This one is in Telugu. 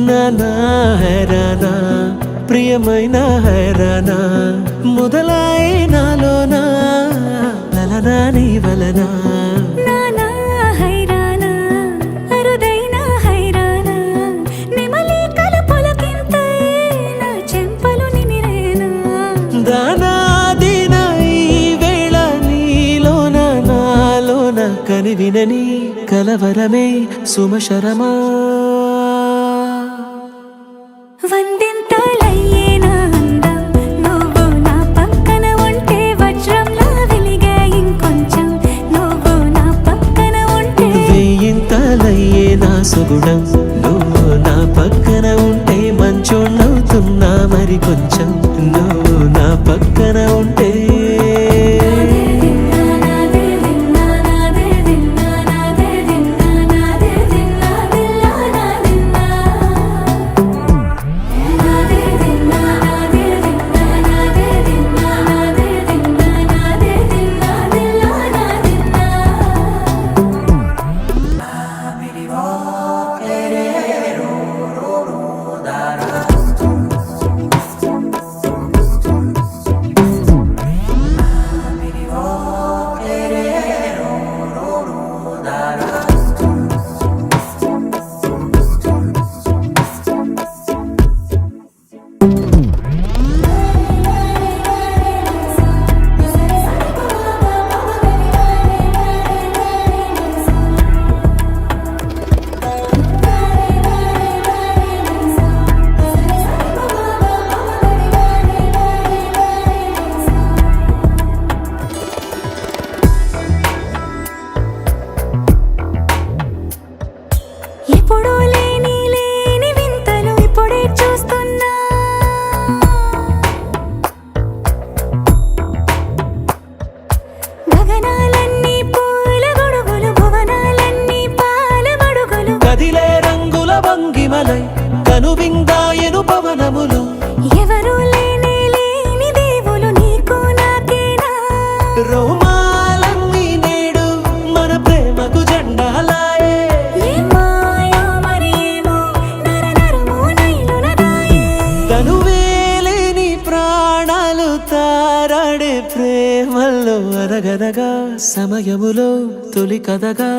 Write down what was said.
నానా హైరానా ప్రియమైన హైరానా మొదలాయి నాలోనా లలనా నీ వలనా నానా హైరానా అరుదైన హైరానా నెమలి కలపులకింతై నా చెంపలు నిమిరేనా దానాదిన ఈ వేళ నీలోన నాలోన కనివినని కలవరమే సుమశరమా వందింతలయ్యేనా అందం నువ్వు నా పక్కన ఉంటే వజ్రంలా వెలిగే ఇంకొంచెం నువ్వు నా పక్కన ఉంటే వెయ్యింతలయ్యే నా సుగుణం నువ్వు నా పక్కన ఉంటే మంచోళ్ళవుతున్నా మరి కొంచెం నువ్వు నా పక్కన ఉంటే ఎప్పుడూ లేని వింతలు ఇప్పుడే చూస్తున్నా గగనాలన్నీ పూల గొడుగులు భువనాలన్నీ పాల మడుగులు కదిలే రంగుల భంగిమలై కనువిందాయను పవనములు ఎవరూ లేని దేవులు నీకు నాకేనా రోమాలన్నీ నేడు మన ప్రేమకు జెండాలాయే ఏమాయో మరి ఏమో నరనరమో నైలున దాయే తనువేలేని ప్రాణాలు తారాడే ప్రేమల్లో అరగరగా సమయములో తొలి కథగా